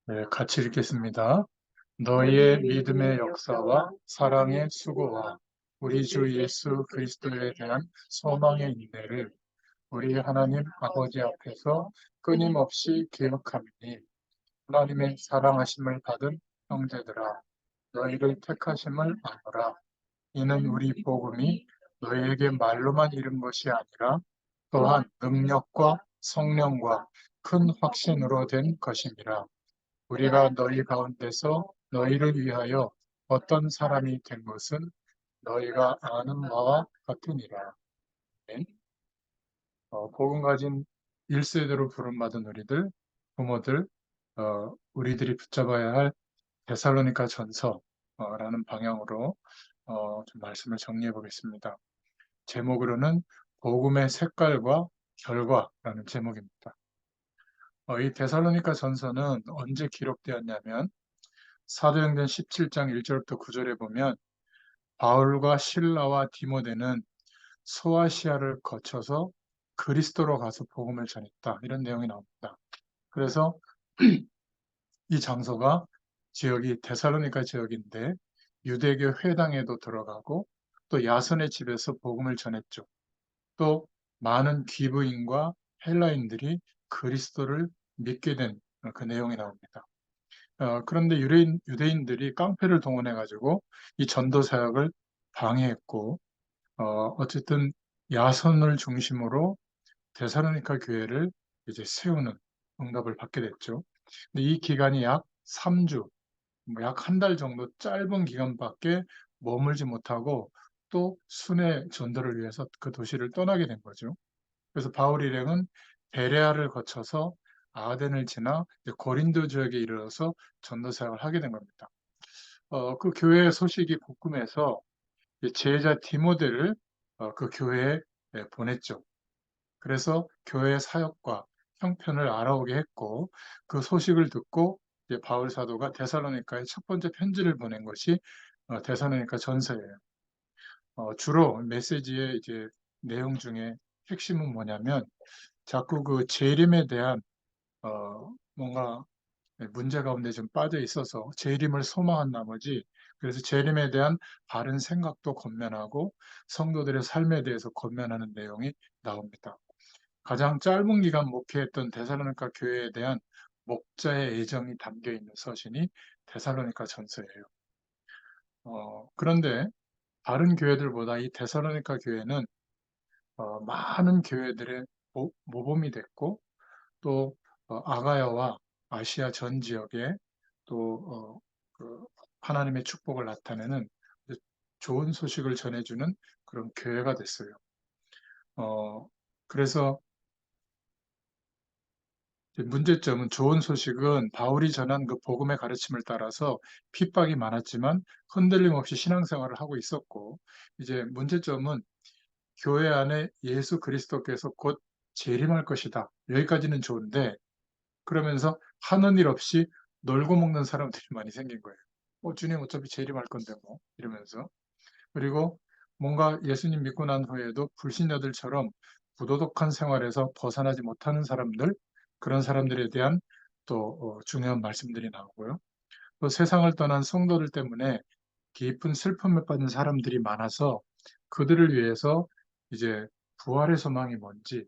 네, 같이 읽겠습니다. 너희의 믿음의 역사와 사랑의 수고와 우리 주 예수 그리스도에 대한 소망의 인내를 우리 하나님 아버지 앞에서 끊임없이 기억하니 하나님의 사랑하심을 받은 형제들아 너희를 택하심을 아노라. 이는 우리 복음이 너희에게 말로만 이른 것이 아니라 또한 능력과 성령과 큰 확신으로 된 것임이라. 우리가 너희 가운데서 너희를 위하여 어떤 사람이 된 것은 너희가 아는 바와 같으니라. 네. 복음 가진 1세대로 부름받은 우리들, 부모들, 우리들이 붙잡아야 할 데살로니가 전서라는 방향으로 좀 말씀을 정리해 보겠습니다. 제목으로는 복음의 색깔과 결과라는 제목입니다. 이 데살로니가 전서는 언제 기록되었냐면 사도행전 17장 1절부터 9절에 보면 바울과 실라와 디모데는 소아시아를 거쳐서 그리스도로 가서 복음을 전했다. 이런 내용이 나옵니다. 그래서 이 장소가 지역이 데살로니가 지역인데 유대교 회당에도 들어가고 또 야손의 집에서 복음을 전했죠. 또 많은 귀부인과 헬라인들이 그리스도를 믿게 된 그 내용이 나옵니다. 그런데 유대인들이 깡패를 동원해가지고 이 전도 사역을 방해했고, 어쨌든 야손을 중심으로 데살로니가 교회를 이제 세우는 응답을 받게 됐죠. 근데 이 기간이 약 3주, 약 한 달 정도 짧은 기간밖에 머물지 못하고 또 순회 전도를 위해서 그 도시를 떠나게 된 거죠. 그래서 바울 일행은 베레아를 거쳐서 아덴을 지나 이제 고린도 지역에 이르러서 전도 사역을 하게 된 겁니다. 그 교회의 소식이 복음해서 제자 디모데를 그 교회에 보냈죠. 그래서 교회 사역과 형편을 알아오게 했고 그 소식을 듣고 이제 바울 사도가 데살로니가에 첫 번째 편지를 보낸 것이 데살로니가 전서예요. 주로 메시지의 이제 내용 중에 핵심은 뭐냐면 자꾸 그 재림에 대한 뭔가 문제 가운데 좀 빠져 있어서 재림을 소망한 나머지 그래서 재림에 대한 바른 생각도 권면하고 성도들의 삶에 대해서 권면하는 내용이 나옵니다. 가장 짧은 기간 목회했던 데살로니가 교회에 대한 목자의 애정이 담겨 있는 서신이 데살로니가 전서예요. 그런데 다른 교회들보다 이 데살로니가 교회는 많은 교회들의 모범이 됐고 또 아가야와 아시아 전 지역에 또 그 하나님의 축복을 나타내는 좋은 소식을 전해주는 그런 교회가 됐어요. 어, 그래서 문제점은 좋은 소식은 바울이 전한 그 복음의 가르침을 따라서 핍박이 많았지만 흔들림 없이 신앙생활을 하고 있었고 이제 문제점은 교회 안에 예수 그리스도께서 곧 재림할 것이다. 여기까지는 좋은데 그러면서 하는 일 없이 놀고 먹는 사람들이 많이 생긴 거예요. 주님 어차피 재림할 건데 뭐 이러면서 그리고 뭔가 예수님 믿고 난 후에도 불신자들처럼 부도덕한 생활에서 벗어나지 못하는 사람들 그런 사람들에 대한 또 중요한 말씀들이 나오고요. 또 세상을 떠난 성도들 때문에 깊은 슬픔을 받는 사람들이 많아서 그들을 위해서 이제 부활의 소망이 뭔지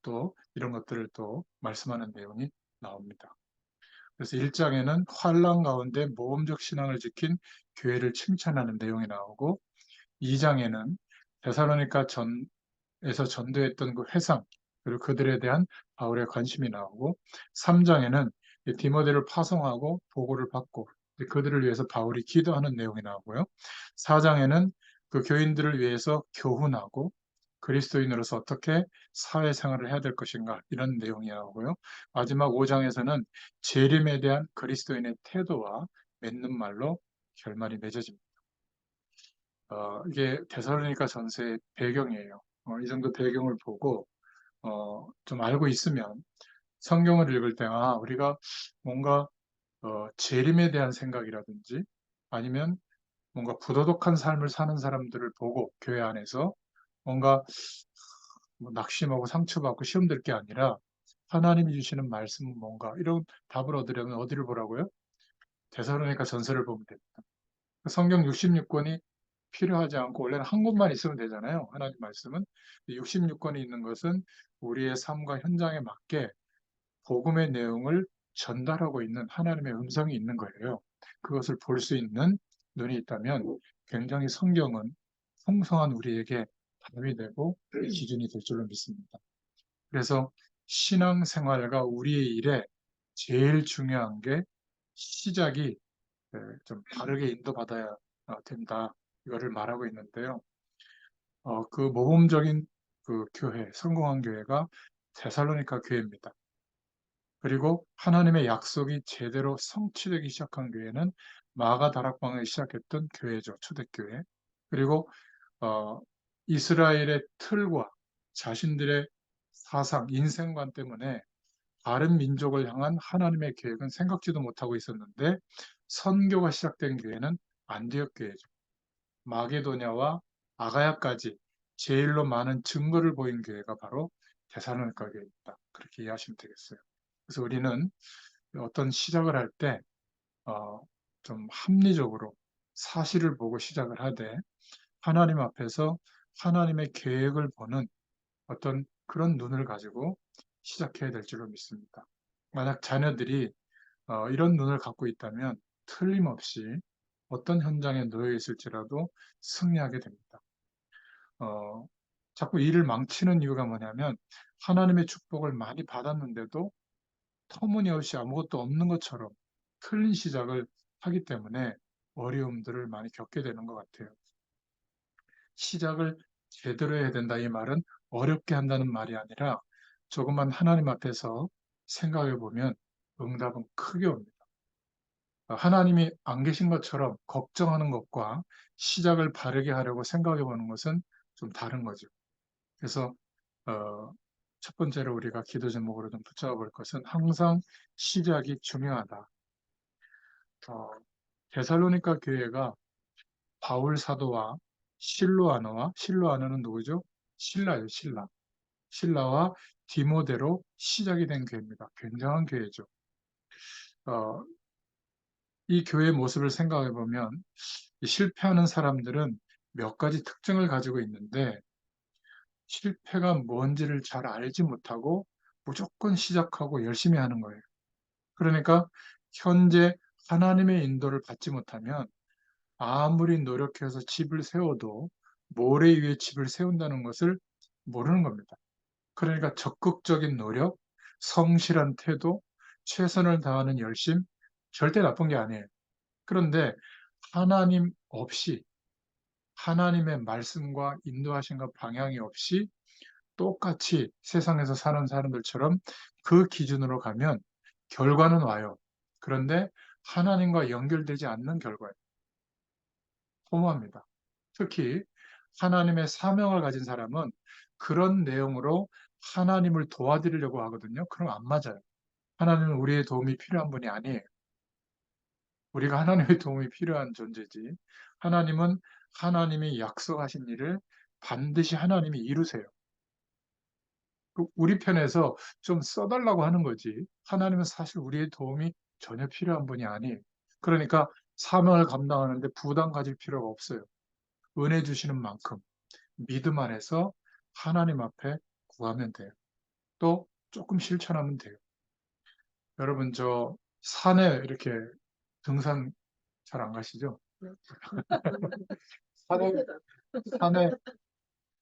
또 이런 것들을 또 말씀하는 내용이 나옵니다. 그래서 1장에는 환란 가운데 모험적 신앙을 지킨 교회를 칭찬하는 내용이 나오고 2장에는 데살로니가 전에서 전도했던 그 회상 그리고 그들에 대한 바울의 관심이 나오고 3장에는 디모데를 파송하고 보고를 받고 그들을 위해서 바울이 기도하는 내용이 나오고요. 4장에는 그 교인들을 위해서 교훈하고 그리스도인으로서 어떻게 사회생활을 해야 될 것인가 이런 내용이 나오고요. 마지막 5장에서는 재림에 대한 그리스도인의 태도와 맺는 말로 결말이 맺어집니다. 이게 데살로니가 전서의 배경이에요. 이 정도 배경을 보고 좀 알고 있으면 성경을 읽을 때 우리가 뭔가 재림에 대한 생각이라든지 아니면 뭔가 부도덕한 삶을 사는 사람들을 보고 교회 안에서 뭔가 뭐 낙심하고 상처받고 시험 들 게 아니라 하나님이 주시는 말씀은 뭔가? 이런 답을 얻으려면 어디를 보라고요? 데살로니가 전서를 보면 됩니다. 성경 66권이 필요하지 않고 원래는 한 권만 있으면 되잖아요. 하나님 말씀은. 66권이 있는 것은 우리의 삶과 현장에 맞게 복음의 내용을 전달하고 있는 하나님의 음성이 있는 거예요. 그것을 볼 수 있는 눈이 있다면 굉장히 성경은 풍성한 우리에게 답이 되고 기준이 될 줄로 믿습니다. 그래서 신앙생활과 우리의 일에 제일 중요한 게 시작이 좀 바르게 인도받아야 된다. 이거를 말하고 있는데요. 그 모범적인 그 교회, 성공한 교회가 데살로니가 교회입니다. 그리고 하나님의 약속이 제대로 성취되기 시작한 교회는 마가 다락방을 시작했던 교회죠. 초대교회. 그리고 어, 이스라엘의 틀과 자신들의 사상, 인생관 때문에 다른 민족을 향한 하나님의 계획은 생각지도 못하고 있었는데 선교가 시작된 교회는 안디옥 교회죠. 마게도냐와 아가야까지 제일로 많은 증거를 보인 교회가 바로 데살로니가 교회입니다. 그렇게 이해하시면 되겠어요. 그래서 우리는 어떤 시작을 할 때, 좀 합리적으로 사실을 보고 시작을 하되 하나님 앞에서 하나님의 계획을 보는 어떤 그런 눈을 가지고 시작해야 될 줄로 믿습니다. 만약 자녀들이 이런 눈을 갖고 있다면 틀림없이 어떤 현장에 놓여 있을지라도 승리하게 됩니다. 어, 자꾸 일을 망치는 이유가 뭐냐면 하나님의 축복을 많이 받았는데도 터무니없이 아무것도 없는 것처럼 틀린 시작을 하기 때문에 어려움들을 많이 겪게 되는 것 같아요. 시작을 제대로 해야 된다 이 말은 어렵게 한다는 말이 아니라 조금만 하나님 앞에서 생각해 보면 응답은 크게 옵니다. 하나님이 안 계신 것처럼 걱정하는 것과 시작을 바르게 하려고 생각해 보는 것은 좀 다른 거죠. 그래서 어, 첫 번째로 우리가 기도 제목으로 좀 붙잡아 볼 것은 항상 시작이 중요하다. 어, 데살로니가 교회가 바울 사도와 실로아너는 누구죠? 신라예요, 신라. 신라와 디모데로 시작이 된 교회입니다. 굉장한 교회죠. 어, 이 교회의 모습을 생각해 보면 실패하는 사람들은 몇 가지 특징을 가지고 있는데 실패가 뭔지를 잘 알지 못하고 무조건 시작하고 열심히 하는 거예요. 그러니까 현재 하나님의 인도를 받지 못하면 아무리 노력해서 집을 세워도 모래 위에 집을 세운다는 것을 모르는 겁니다. 그러니까 적극적인 노력, 성실한 태도, 최선을 다하는 열심, 절대 나쁜 게 아니에요. 그런데 하나님 없이, 하나님의 말씀과 인도하신과 방향이 없이 똑같이 세상에서 사는 사람들처럼 그 기준으로 가면 결과는 와요. 그런데 하나님과 연결되지 않는 결과예요. 허무합니다. 특히 하나님의 사명을 가진 사람은 그런 내용으로 하나님을 도와드리려고 하거든요. 그럼 안 맞아요. 하나님은 우리의 도움이 필요한 분이 아니에요. 우리가 하나님의 도움이 필요한 존재지. 하나님은 하나님이 약속하신 일을 반드시 하나님이 이루세요. 우리 편에서 좀 써달라고 하는 거지. 하나님은 사실 우리의 도움이 전혀 필요한 분이 아니에요. 그러니까 사명을 감당하는데 부담 가질 필요가 없어요. 은혜 주시는 만큼 믿음 안에서 하나님 앞에 구하면 돼요. 또 조금 실천하면 돼요. 여러분, 저 산에 이렇게 등산 잘 안 가시죠? 산에, 산에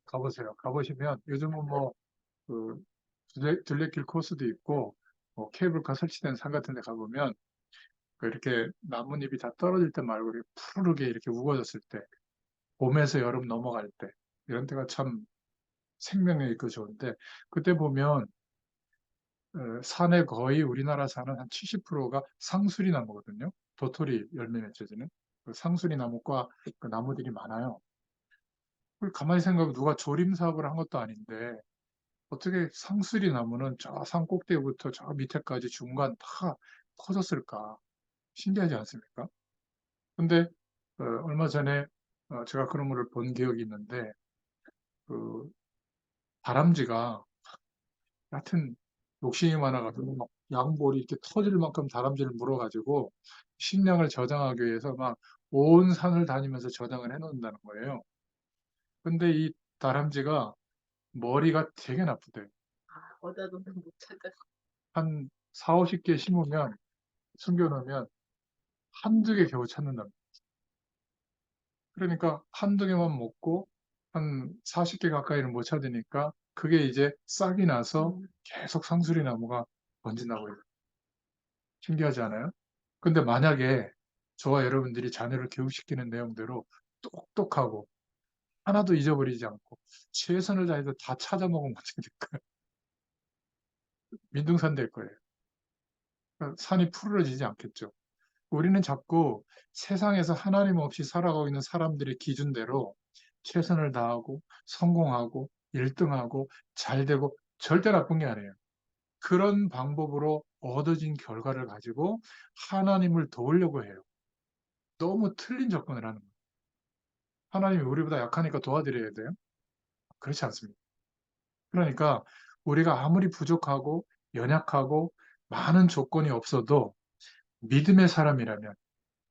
가보세요. 가보시면 요즘은 뭐, 그, 둘레길 코스도 있고, 뭐 케이블카 설치된 산 같은 데 가보면, 그 이렇게 나뭇잎이 다 떨어질 때 말고 이렇게 푸르게 이렇게 우거졌을 때, 봄에서 여름 넘어갈 때, 이런 때가 참 생명력 있고 좋은데, 그때 보면 산에 거의 우리나라 산은 한 70%가 상수리 나무거든요. 도토리 열매 맺혀지는 그 상수리 나무과 그 나무들이 많아요. 그걸 가만히 생각하면 누가 조림 사업을 한 것도 아닌데 어떻게 상수리 나무는 저 산 꼭대기부터 저 밑에까지 중간 다 커졌을까? 신기하지 않습니까? 근데 얼마 전에 제가 그런 거를 본 기억이 있는데 그 다람쥐가 하여튼 욕심이 많아가지고 막 양볼이 이렇게 터질 만큼 다람쥐를 물어가지고 식량을 저장하기 위해서 막 온 산을 다니면서 저장을 해놓는다는 거예요. 근데 이 다람쥐가 머리가 되게 나쁘대요. 어디다 놓으면 못 찾아. 한 4, 50개 심으면 숨겨놓으면 한두 개 겨우 찾는답니다. 그러니까 한두 개만 먹고 한 40개 가까이는 못 찾으니까 그게 이제 싹이 나서 계속 상수리 나무가 번진다고 해요. 신기하지 않아요? 근데 만약에 저와 여러분들이 자녀를 교육시키는 내용대로 똑똑하고 하나도 잊어버리지 않고 최선을 다해서 다 찾아먹으면 어떻게 될까요? 민둥산 될 거예요. 그러니까 산이 푸르러지지 않겠죠. 우리는 자꾸 세상에서 하나님 없이 살아가고 있는 사람들의 기준대로 최선을 다하고 성공하고 1등하고 잘 되고 절대 나쁜 게 아니에요. 그런 방법으로 얻어진 결과를 가지고 하나님을 도우려고 해요. 너무 틀린 접근을 하는 거예요. 하나님이 우리보다 약하니까 도와드려야 돼요? 그렇지 않습니다. 그러니까 우리가 아무리 부족하고 연약하고 많은 조건이 없어도 믿음의 사람이라면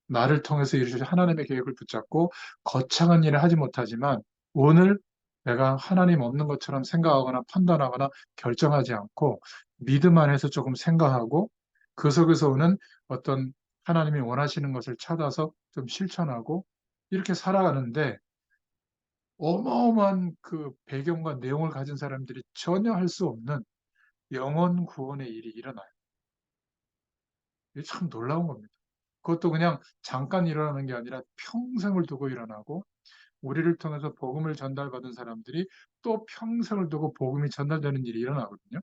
나를 통해서 이루실 하나님의 계획을 붙잡고 거창한 일을 하지 못하지만 오늘 내가 하나님 없는 것처럼 생각하거나 판단하거나 결정하지 않고 믿음 안에서 조금 생각하고 그 속에서 오는 어떤 하나님이 원하시는 것을 찾아서 좀 실천하고 이렇게 살아가는데 어마어마한 그 배경과 내용을 가진 사람들이 전혀 할 수 없는 영혼 구원의 일이 일어나요. 이게 참 놀라운 겁니다. 그것도 그냥 잠깐 일어나는 게 아니라 평생을 두고 일어나고 우리를 통해서 복음을 전달받은 사람들이 또 평생을 두고 복음이 전달되는 일이 일어나거든요.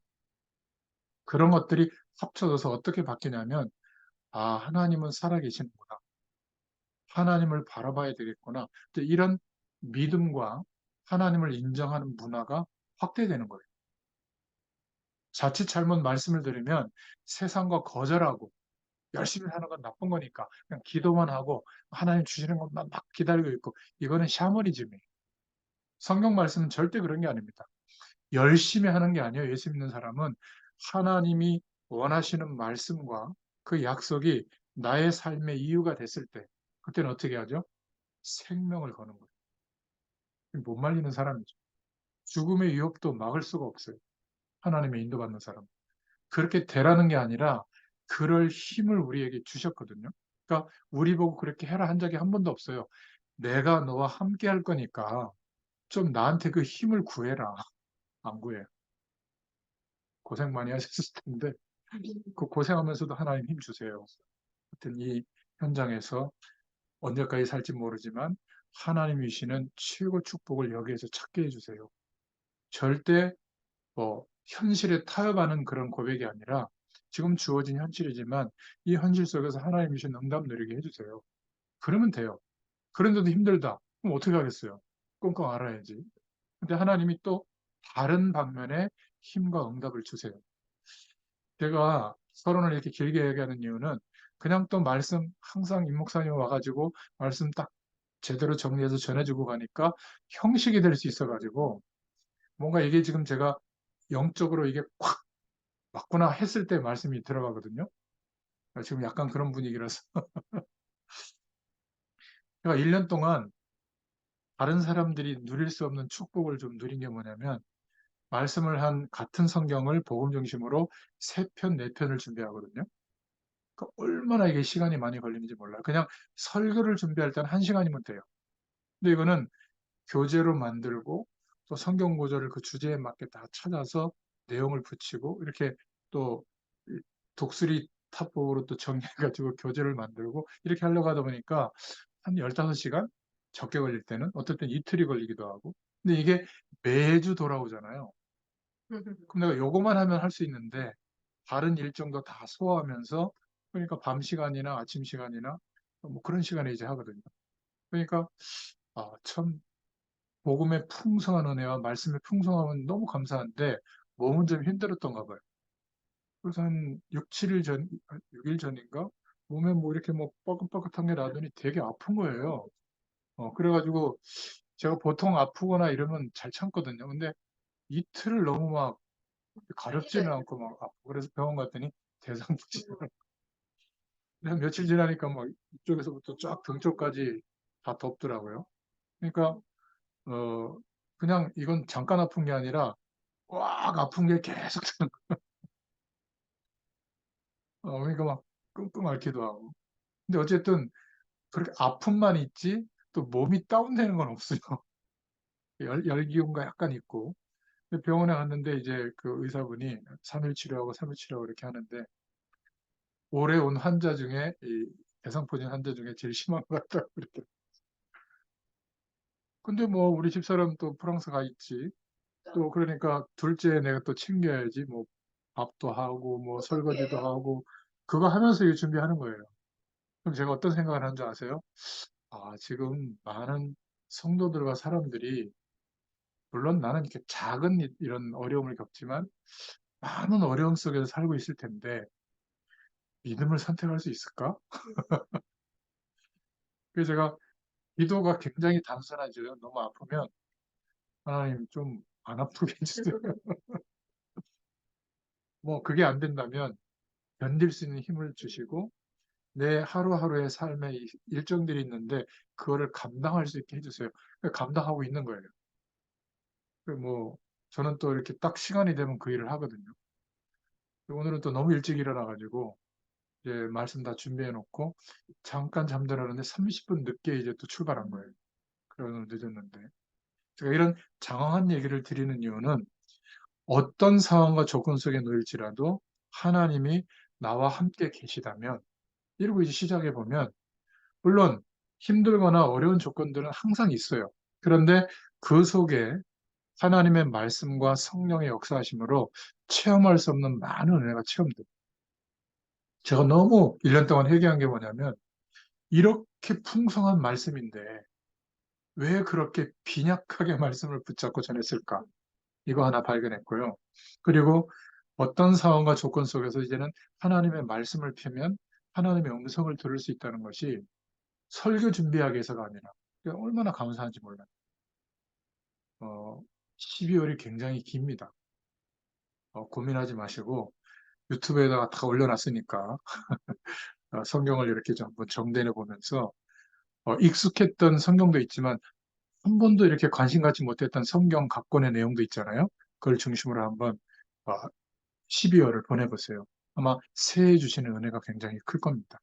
그런 것들이 합쳐져서 어떻게 바뀌냐면 아, 하나님은 살아계시는구나. 하나님을 바라봐야 되겠구나. 이런 믿음과 하나님을 인정하는 문화가 확대되는 거예요. 자칫 잘못 말씀을 드리면 세상과 거절하고 열심히 하는 건 나쁜 거니까 그냥 기도만 하고 하나님 주시는 것만 막 기다리고 있고 이거는 샤머니즘이에요. 성경 말씀은 절대 그런 게 아닙니다. 열심히 하는 게 아니에요. 예수 믿는 사람은 하나님이 원하시는 말씀과 그 약속이 나의 삶의 이유가 됐을 때 그때는 어떻게 하죠? 생명을 거는 거예요. 못 말리는 사람이죠. 죽음의 위협도 막을 수가 없어요. 하나님의 인도받는 사람. 그렇게 되라는 게 아니라 그럴 힘을 우리에게 주셨거든요. 그러니까 우리 보고 그렇게 해라 한 적이 한 번도 없어요. 내가 너와 함께 할 거니까 좀 나한테 그 힘을 구해라. 안 구해요. 고생 많이 하셨을 텐데 그 고생하면서도 하나님 힘 주세요. 하여튼 이 현장에서 언제까지 살지 모르지만 하나님이 주시는 최고 축복을 여기에서 찾게 해주세요. 절대 현실에 타협하는 그런 고백이 아니라 지금 주어진 현실이지만 이 현실 속에서 하나님이 주신 응답 누리게 해주세요. 그러면 돼요. 그런데도 힘들다. 그럼 어떻게 하겠어요? 꽁꽁 알아야지. 근데 하나님이 또 다른 방면에 힘과 응답을 주세요. 제가 서론을 이렇게 길게 얘기하는 이유는 그냥 또 말씀 항상 임 목사님 와가지고 말씀 딱 제대로 정리해서 전해주고 가니까 형식이 될 수 있어가지고 뭔가 이게 지금 제가 영적으로 이게 콱 맞구나 했을 때 말씀이 들어가거든요. 지금 약간 그런 분위기라서 제가 1년 동안 다른 사람들이 누릴 수 없는 축복을 좀 누린 게 뭐냐면 말씀을 한 같은 성경을 복음 중심으로 3편, 4편을 준비하거든요. 얼마나 이게 시간이 많이 걸리는지 몰라요. 그냥 설교를 준비할 때는 1시간이면 돼요. 근데 이거는 교재로 만들고 또 성경 구절을 그 주제에 맞게 다 찾아서 내용을 붙이고 이렇게 또 독수리 탑법으로 또 정리해가지고 교재를 만들고 이렇게 하려고 하다 보니까 한 15시간? 적게 걸릴 때는 어떨 땐 이틀이 걸리기도 하고 근데 이게 매주 돌아오잖아요. 그럼 내가 요거만 하면 할 수 있는데 다른 일정도 다 소화하면서 그러니까 밤 시간이나 아침 시간이나 뭐 그런 시간에 이제 하거든요. 그러니까 참 복음의 풍성한 은혜와 말씀의 풍성함은 너무 감사한데 몸은 좀 힘들었던가 봐요. 그래서 한 6, 7일 전, 6일 전인가 몸에 뭐 이렇게 뭐 뻐긋뻐긋한 게 나더니 되게 아픈 거예요. 그래가지고 제가 보통 아프거나 이러면 잘 참거든요. 근데 이틀을 너무 막 가렵지는 않고 막 아프고 그래서 병원 갔더니 대상포진. 한 며칠 지나니까 막 이쪽에서부터 쫙 등 쪽까지 다 덥더라고요. 그러니까 어 그냥 이건 잠깐 아픈 게 아니라 꽉 아픈 게 계속 드는 그러니까 막 끙끙 앓기도 하고. 근데 어쨌든 그렇게 아픔만 있지 또 몸이 다운되는 건 없어요. 열기운가 약간 있고. 근데 병원에 갔는데 이제 그 의사분이 3일 치료하고 3일 치료하고 이렇게 하는데 올해 온 환자 중에 이 대상포진 환자 중에 제일 심한 것 같다고 그랬더라고요. 근데 뭐 우리 집사람 또 프랑스 가 있지. 또 그러니까 둘째 내가 또 챙겨야지. 뭐 밥도 하고 뭐 설거지도 하고 그거 하면서 이거 준비하는 거예요. 그럼 제가 어떤 생각을 하는 줄 아세요? 아, 지금 많은 성도들과 사람들이 물론 나는 이렇게 작은 이런 어려움을 겪지만 많은 어려움 속에서 살고 있을 텐데 믿음을 선택할 수 있을까? 그래서 제가 기도가 굉장히 단순하죠. 너무 아프면 하나님 좀 안 아프게 해주세요. 뭐 그게 안 된다면 견딜 수 있는 힘을 주시고 내 하루하루의 삶의 일정들이 있는데 그거를 감당할 수 있게 해주세요. 감당하고 있는 거예요. 뭐 저는 또 이렇게 딱 시간이 되면 그 일을 하거든요. 오늘은 또 너무 일찍 일어나가지고 이제 말씀 다 준비해 놓고 잠깐 잠들었는데 30분 늦게 이제 또 출발한 거예요. 그래서 늦었는데 제가 이런 장황한 얘기를 드리는 이유는 어떤 상황과 조건 속에 놓일지라도 하나님이 나와 함께 계시다면 이러고 이제 시작해 보면 물론 힘들거나 어려운 조건들은 항상 있어요. 그런데 그 속에 하나님의 말씀과 성령의 역사하심으로 체험할 수 없는 많은 은혜가 체험돼요. 제가 너무 1년 동안 회개한 게 뭐냐면 이렇게 풍성한 말씀인데 왜 그렇게 빈약하게 말씀을 붙잡고 전했을까? 이거 하나 발견했고요. 그리고 어떤 상황과 조건 속에서 이제는 하나님의 말씀을 펴면 하나님의 음성을 들을 수 있다는 것이 설교 준비하기 위해서가 아니라 얼마나 감사한지 몰라요. 12월이 굉장히 깁니다. 고민하지 마시고 유튜브에다가 다 올려놨으니까 성경을 이렇게 좀 한번 정대해 보면서 익숙했던 성경도 있지만 한 번도 이렇게 관심 갖지 못했던 성경 각권의 내용도 있잖아요. 그걸 중심으로 한번 12월을 보내보세요. 아마 새해 주시는 은혜가 굉장히 클 겁니다.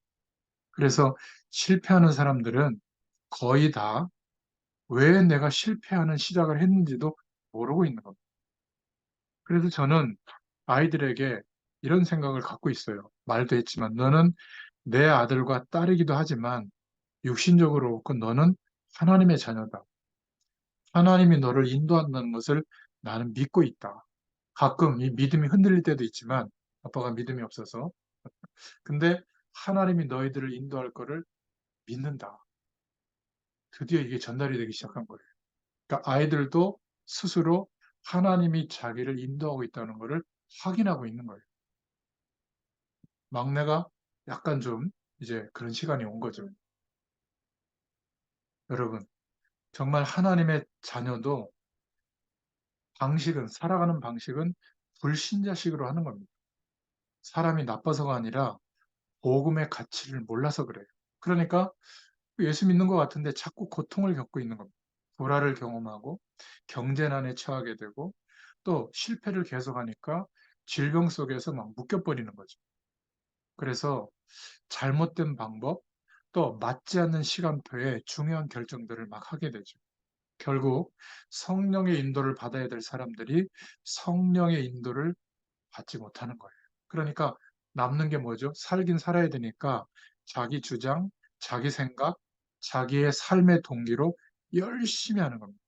그래서 실패하는 사람들은 거의 다 왜 내가 실패하는 시작을 했는지도 모르고 있는 겁니다. 그래서 저는 아이들에게 이런 생각을 갖고 있어요. 말도 했지만 너는 내 아들과 딸이기도 하지만 육신적으로 그 너는 하나님의 자녀다. 하나님이 너를 인도한다는 것을 나는 믿고 있다. 가끔 이 믿음이 흔들릴 때도 있지만 아빠가 믿음이 없어서 근데 하나님이 너희들을 인도할 거를 믿는다. 드디어 이게 전달이 되기 시작한 거예요. 그러니까 아이들도 스스로 하나님이 자기를 인도하고 있다는 것을 확인하고 있는 거예요. 막내가 약간 좀 이제 그런 시간이 온 거죠. 여러분, 정말 하나님의 자녀도 살아가는 방식은 불신자식으로 하는 겁니다. 사람이 나빠서가 아니라 복음의 가치를 몰라서 그래요. 그러니까 예수 믿는 것 같은데 자꾸 고통을 겪고 있는 겁니다. 불화를 경험하고 경제난에 처하게 되고 또 실패를 계속하니까 질병 속에서 막 묶여버리는 거죠. 그래서 잘못된 방법 또 맞지 않는 시간표에 중요한 결정들을 막 하게 되죠. 결국 성령의 인도를 받아야 될 사람들이 성령의 인도를 받지 못하는 거예요. 그러니까 남는 게 뭐죠? 살긴 살아야 되니까 자기 주장, 자기 생각, 자기의 삶의 동기로 열심히 하는 겁니다.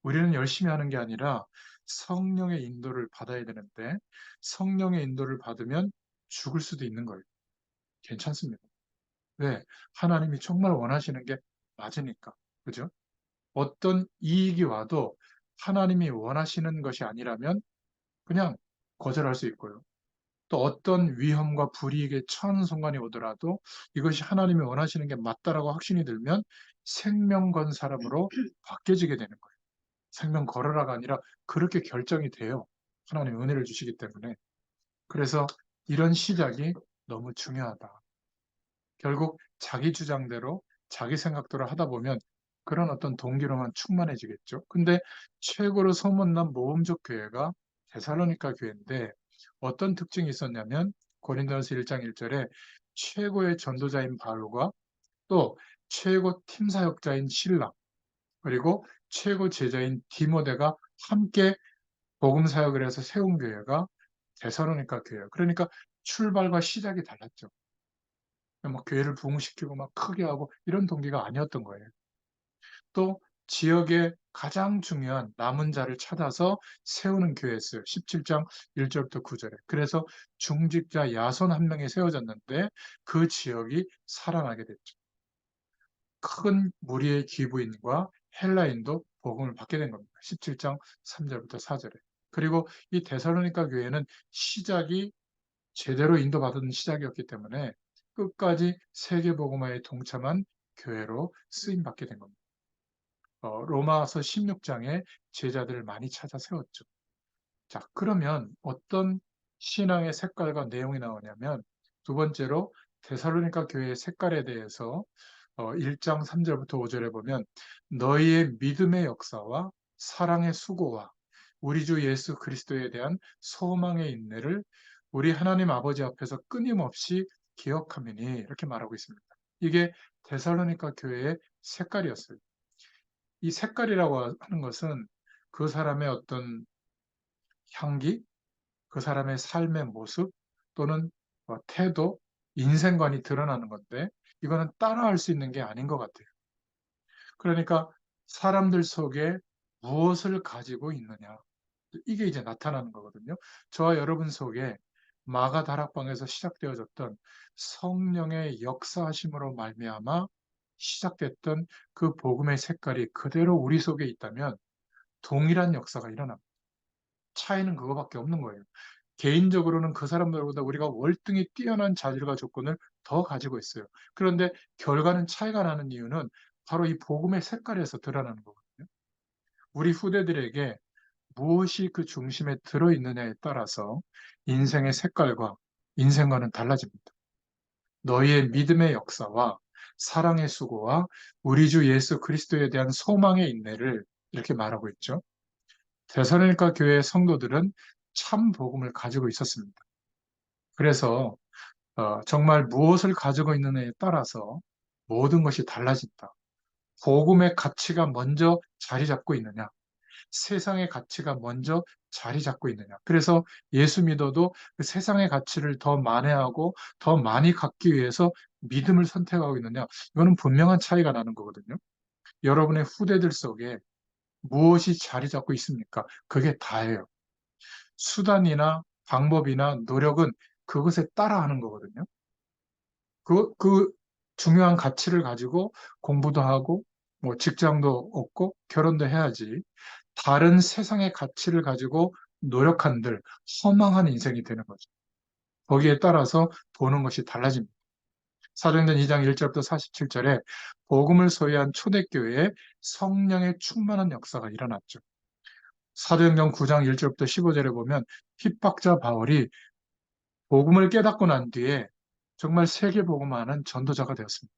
우리는 열심히 하는 게 아니라 성령의 인도를 받아야 되는데 성령의 인도를 받으면 죽을 수도 있는 거예요. 괜찮습니다. 왜? 하나님이 정말 원하시는 게 맞으니까. 그죠? 어떤 이익이 와도 하나님이 원하시는 것이 아니라면 그냥 거절할 수 있고요. 또 어떤 위험과 불이익에 처한 순간이 오더라도 이것이 하나님이 원하시는 게 맞다라고 확신이 들면 생명 건 사람으로 바뀌어지게 되는 거예요. 생명 걸어라가 아니라 그렇게 결정이 돼요. 하나님 은혜를 주시기 때문에. 그래서 이런 시작이 너무 중요하다. 결국 자기 주장대로 자기 생각대로 하다 보면 그런 어떤 동기로만 충만해지겠죠. 근데 최고로 소문난 모험적 교회가 데살로니가 교회인데 어떤 특징이 있었냐면 고린도전서 1장 1절에 최고의 전도자인 바울과 또 최고 팀 사역자인 실라 그리고 최고 제자인 디모데가 함께 복음 사역을 해서 세운 교회가 데살로니가 교회예요. 그러니까 출발과 시작이 달랐죠. 막 교회를 부흥시키고 막 크게 하고 이런 동기가 아니었던 거예요. 또 지역의 가장 중요한 남은 자를 찾아서 세우는 교회였어요. 17장 1절부터 9절에. 그래서 중직자 야손 한 명이 세워졌는데 그 지역이 살아나게 됐죠. 큰 무리의 기부인과 헬라인도 복음을 받게 된 겁니다. 17장 3절부터 4절에. 그리고 이 데살로니가 교회는 시작이 제대로 인도받은 시작이었기 때문에 끝까지 세계복음화에 동참한 교회로 쓰임받게 된 겁니다. 로마서 16장에 제자들을 많이 찾아 세웠죠. 자, 그러면 어떤 신앙의 색깔과 내용이 나오냐면 두 번째로 데살로니가 교회의 색깔에 대해서 1장 3절부터 5절에 보면 너희의 믿음의 역사와 사랑의 수고와 우리 주 예수 그리스도에 대한 소망의 인내를 우리 하나님 아버지 앞에서 끊임없이 기억하미니 이렇게 말하고 있습니다. 이게 데살로니가 교회의 색깔이었어요. 이 색깔이라고 하는 것은 그 사람의 어떤 향기, 그 사람의 삶의 모습 또는 태도, 인생관이 드러나는 건데 이거는 따라할 수 있는 게 아닌 것 같아요. 그러니까 사람들 속에 무엇을 가지고 있느냐. 이게 이제 나타나는 거거든요. 저와 여러분 속에 마가 다락방에서 시작되어졌던 성령의 역사하심으로 말미암아 시작됐던 그 복음의 색깔이 그대로 우리 속에 있다면 동일한 역사가 일어납니다. 차이는 그거밖에 없는 거예요. 개인적으로는 그 사람들보다 우리가 월등히 뛰어난 자질과 조건을 더 가지고 있어요. 그런데 결과는 차이가 나는 이유는 바로 이 복음의 색깔에서 드러나는 거거든요. 우리 후대들에게 무엇이 그 중심에 들어있느냐에 따라서 인생의 색깔과 인생과는 달라집니다. 너희의 믿음의 역사와 사랑의 수고와 우리 주 예수 그리스도에 대한 소망의 인내를 이렇게 말하고 있죠. 데살로니가 교회의 성도들은 참 복음을 가지고 있었습니다. 그래서 정말 무엇을 가지고 있느냐에 따라서 모든 것이 달라진다. 복음의 가치가 먼저 자리 잡고 있느냐, 세상의 가치가 먼저 자리 잡고 있느냐. 그래서 예수 믿어도 그 세상의 가치를 더 만회하고 더 많이 갖기 위해서 믿음을 선택하고 있느냐. 이거는 분명한 차이가 나는 거거든요. 여러분의 후대들 속에 무엇이 자리 잡고 있습니까? 그게 다예요. 수단이나 방법이나 노력은 그것에 따라하는 거거든요. 그 중요한 가치를 가지고 공부도 하고, 뭐 직장도 얻고, 결혼도 해야지. 다른 세상의 가치를 가지고 노력한들 허망한 인생이 되는 거죠. 거기에 따라서 보는 것이 달라집니다. 사도행전 2장 1절부터 47절에 복음을 소유한 초대교회에 성령의 충만한 역사가 일어났죠. 사도행전 9장 1절부터 15절에 보면 핍박자 바울이 복음을 깨닫고 난 뒤에 정말 세계복음화하는 전도자가 되었습니다.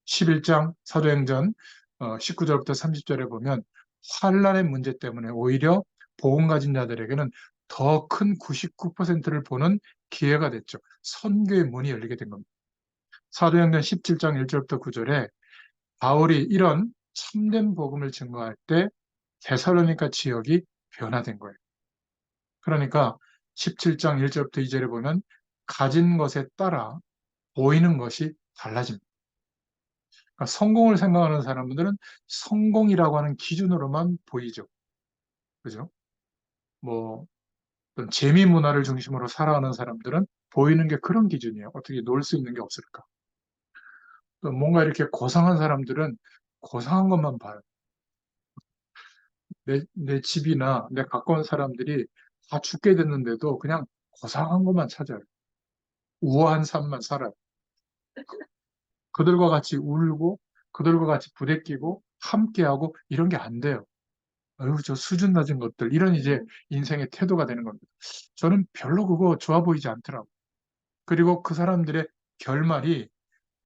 11장 사도행전 19절부터 30절에 보면 환란의 문제 때문에 오히려 복음 가진 자들에게는 더 큰 99%를 보는 기회가 됐죠. 선교의 문이 열리게 된 겁니다. 사도행전 17장 1절부터 9절에 바울이 이런 참된 복음을 증거할 때 데살로니가 지역이 변화된 거예요. 그러니까 17장 1절부터 2절에 보면 가진 것에 따라 보이는 것이 달라집니다. 그러니까 성공을 생각하는 사람들은 성공이라고 하는 기준으로만 보이죠. 그죠? 뭐, 어떤 재미 문화를 중심으로 살아가는 사람들은 보이는 게 그런 기준이에요. 어떻게 놀 수 있는 게 없을까? 또 뭔가 이렇게 고상한 사람들은 고상한 것만 봐요. 내 집이나 내 가까운 사람들이 다 죽게 됐는데도 그냥 고상한 것만 찾아요. 우아한 삶만 살아요. 그들과 같이 울고, 그들과 같이 부대끼고, 함께하고, 이런 게 안 돼요. 어휴, 저 수준 낮은 것들, 이런 이제 인생의 태도가 되는 겁니다. 저는 별로 그거 좋아 보이지 않더라고요. 그리고 그 사람들의 결말이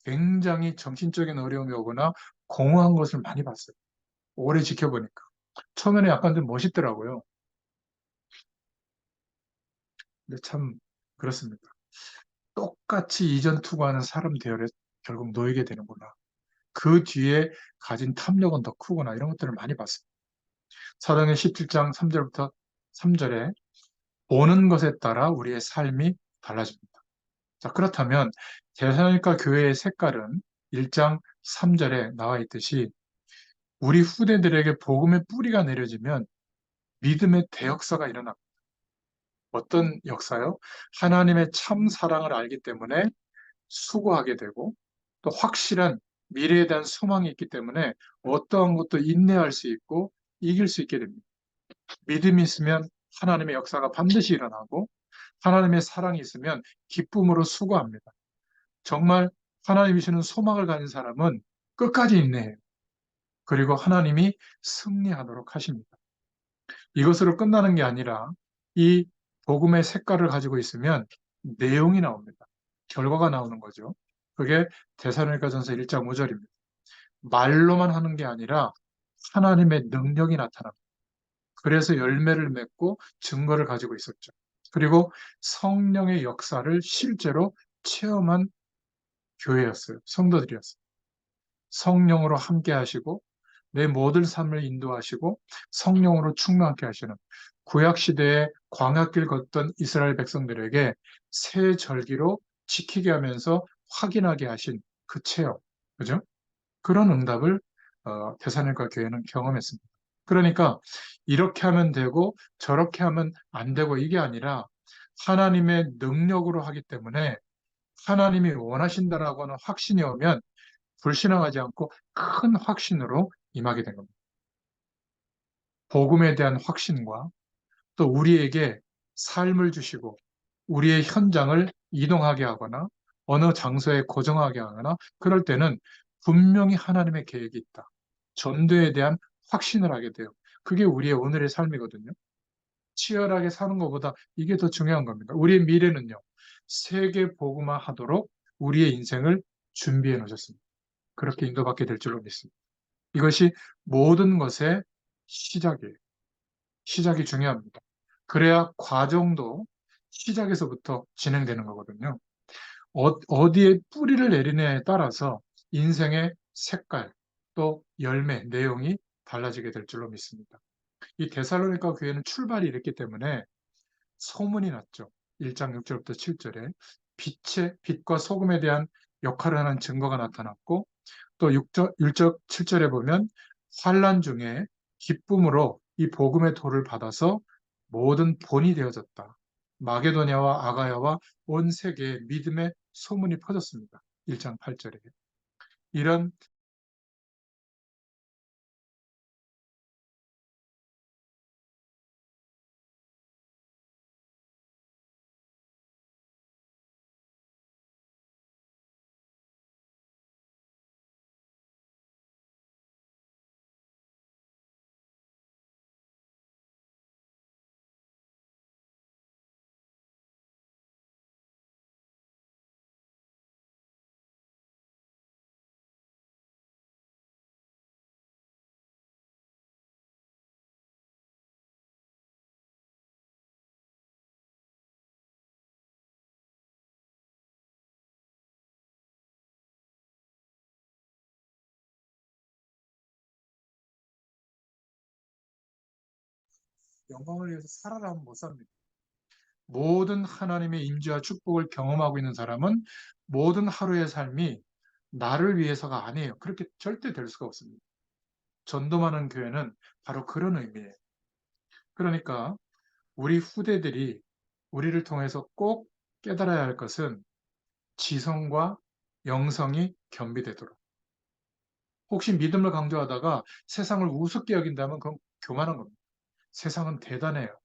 굉장히 정신적인 어려움이 오거나 공허한 것을 많이 봤어요. 오래 지켜보니까. 처음에는 약간 좀 멋있더라고요. 근데 참 그렇습니다. 똑같이 이전 투구하는 사람 대열에 결국 놓이게 되는구나. 그 뒤에 가진 탐욕은 더 크구나. 이런 것들을 많이 봤습니다. 사도행전 17장 3절부터 3절에 보는 것에 따라 우리의 삶이 달라집니다. 자, 그렇다면 데살로니가 교회의 색깔은 1장 3절에 나와 있듯이 우리 후대들에게 복음의 뿌리가 내려지면 믿음의 대역사가 일어납니다. 어떤 역사요? 하나님의 참 사랑을 알기 때문에 수고하게 되고 또 확실한 미래에 대한 소망이 있기 때문에 어떠한 것도 인내할 수 있고 이길 수 있게 됩니다. 믿음이 있으면 하나님의 역사가 반드시 일어나고 하나님의 사랑이 있으면 기쁨으로 수고합니다. 정말 하나님이 주는 소망을 가진 사람은 끝까지 인내해요. 그리고 하나님이 승리하도록 하십니다. 이것으로 끝나는 게 아니라 이 복음의 색깔을 가지고 있으면 내용이 나옵니다. 결과가 나오는 거죠. 그게 데살로니가전서 1장 5절입니다. 말로만 하는 게 아니라 하나님의 능력이 나타납니다. 그래서 열매를 맺고 증거를 가지고 있었죠. 그리고 성령의 역사를 실제로 체험한 교회였어요. 성도들이었어요. 성령으로 함께 하시고 내 모든 삶을 인도하시고 성령으로 충만케 하시는 구약 시대의 광야길 걷던 이스라엘 백성들에게 새 절기로 지키게 하면서 확인하게 하신 그 체험, 그죠? 그런 응답을 데살로니가 교회는 경험했습니다. 그러니까 이렇게 하면 되고 저렇게 하면 안 되고 이게 아니라 하나님의 능력으로 하기 때문에 하나님이 원하신다라고 하는 확신이 오면 불신앙하지 않고 큰 확신으로 임하게 된 겁니다. 복음에 대한 확신과 또 우리에게 삶을 주시고 우리의 현장을 이동하게 하거나 어느 장소에 고정하게 하거나 그럴 때는 분명히 하나님의 계획이 있다. 전도에 대한 확신을 하게 돼요. 그게 우리의 오늘의 삶이거든요. 치열하게 사는 것보다 이게 더 중요한 겁니다. 우리의 미래는요. 세계 복음화 하도록 우리의 인생을 준비해 놓으셨습니다. 그렇게 인도받게 될 줄로 믿습니다. 이것이 모든 것의 시작이에요. 시작이 중요합니다. 그래야 과정도 시작에서부터 진행되는 거거든요. 어디에 뿌리를 내리느냐에 따라서 인생의 색깔, 또 열매, 내용이 달라지게 될 줄로 믿습니다. 이 데살로니가 교회는 출발이 이랬기 때문에 소문이 났죠. 1장 6절부터 7절에 빛과 소금에 대한 역할을 하는 증거가 나타났고 또 6절 7절에 보면 환난 중에 기쁨으로 이 복음의 도를 받아서 모든 본이 되어졌다. 마게도냐와 아가야와 온 세계에 믿음의 소문이 퍼졌습니다. 1장 8절에. 이런 영광을 위해서 살아라 하면 못 삽니다. 모든 하나님의 임재와 축복을 경험하고 있는 사람은 모든 하루의 삶이 나를 위해서가 아니에요. 그렇게 절대 될 수가 없습니다. 전도하는 교회는 바로 그런 의미예요. 그러니까 우리 후대들이 우리를 통해서 꼭 깨달아야 할 것은 지성과 영성이 겸비되도록. 혹시 믿음을 강조하다가 세상을 우습게 여긴다면 그건 교만한 겁니다. 세상은 대단해요.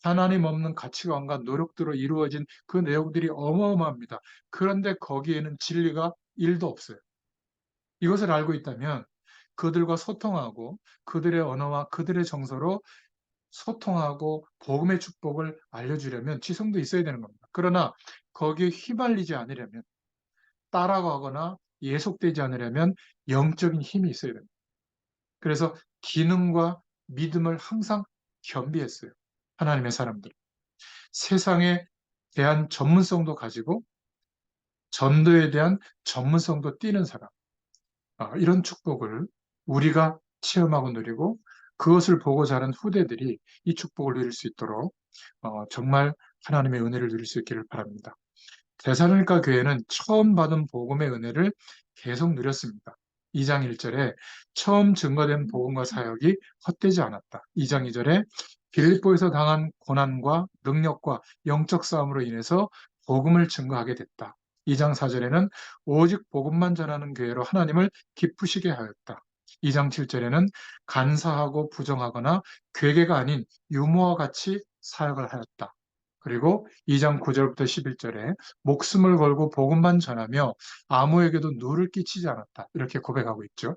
하나님 없는 가치관과 노력들로 이루어진 그 내용들이 어마어마합니다. 그런데 거기에는 진리가 1도 없어요. 이것을 알고 있다면 그들과 소통하고 그들의 언어와 그들의 정서로 소통하고 복음의 축복을 알려주려면 지성도 있어야 되는 겁니다. 그러나 거기에 휘말리지 않으려면, 따라가거나 예속되지 않으려면 영적인 힘이 있어야 됩니다. 그래서 기능과 믿음을 항상 겸비했어요. 하나님의 사람들. 세상에 대한 전문성도 가지고 전도에 대한 전문성도 띠는 사람. 이런 축복을 우리가 체험하고 누리고 그것을 보고 자란 후대들이 이 축복을 누릴 수 있도록 정말 하나님의 은혜를 누릴 수 있기를 바랍니다. 데살로니가 교회는 처음 받은 복음의 은혜를 계속 누렸습니다. 2장 1절에 처음 증거된 복음과 사역이 헛되지 않았다. 2장 2절에 빌립보에서 당한 고난과 능력과 영적 싸움으로 인해서 복음을 증거하게 됐다. 2장 4절에는 오직 복음만 전하는 교회로 하나님을 기쁘시게 하였다. 2장 7절에는 간사하고 부정하거나 괴계가 아닌 유모와 같이 사역을 하였다. 그리고 2장 9절부터 11절에 목숨을 걸고 복음만 전하며 아무에게도 누를 끼치지 않았다. 이렇게 고백하고 있죠.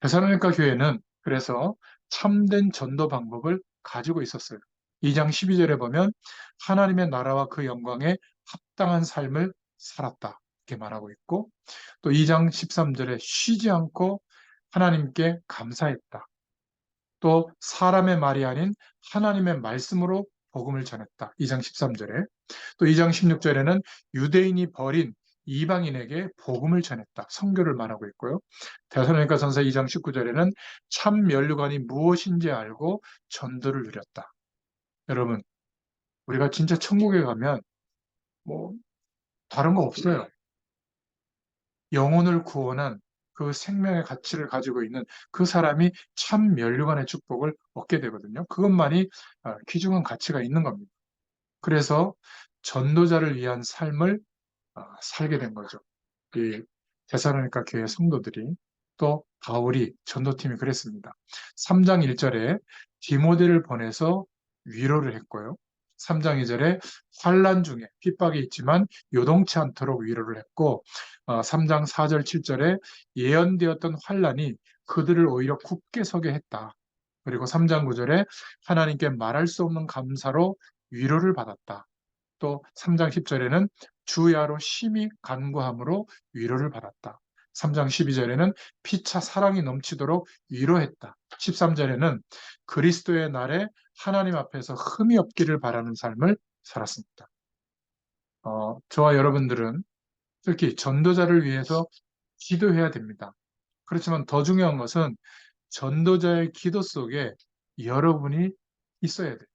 데살로니가 교회는 그래서 참된 전도 방법을 가지고 있었어요. 2장 12절에 보면 하나님의 나라와 그 영광에 합당한 삶을 살았다. 이렇게 말하고 있고 또 2장 13절에 쉬지 않고 하나님께 감사했다. 또 사람의 말이 아닌 하나님의 말씀으로 복음을 전했다. 2장 13절에. 또 2장 16절에는 유대인이 버린 이방인에게 복음을 전했다. 선교를 말하고 있고요. 데살로니가전서 2장 19절에는 참 면류관이 무엇인지 알고 전도를 누렸다. 여러분, 우리가 진짜 천국에 가면 뭐 다른 거 없어요. 영혼을 구원한 그 생명의 가치를 가지고 있는 그 사람이 참 면류관의 축복을 얻게 되거든요. 그것만이 귀중한 가치가 있는 겁니다. 그래서 전도자를 위한 삶을 살게 된 거죠. 이 데살로니가 교회 성도들이 또 바울이 전도팀이 그랬습니다. 3장 1절에 디모데를 보내서 위로를 했고요. 3장 2절에 환난 중에 핍박이 있지만 요동치 않도록 위로를 했고 3장 4절 7절에 예언되었던 환난이 그들을 오히려 굳게 서게 했다. 그리고 3장 9절에 하나님께 말할 수 없는 감사로 위로를 받았다. 또 3장 10절에는 주야로 심히 간구함으로 위로를 받았다. 3장 12절에는 피차 사랑이 넘치도록 위로했다. 13절에는 그리스도의 날에 하나님 앞에서 흠이 없기를 바라는 삶을 살았습니다. 저와 여러분들은 특히 전도자를 위해서 기도해야 됩니다. 그렇지만 더 중요한 것은 전도자의 기도 속에 여러분이 있어야 돼요.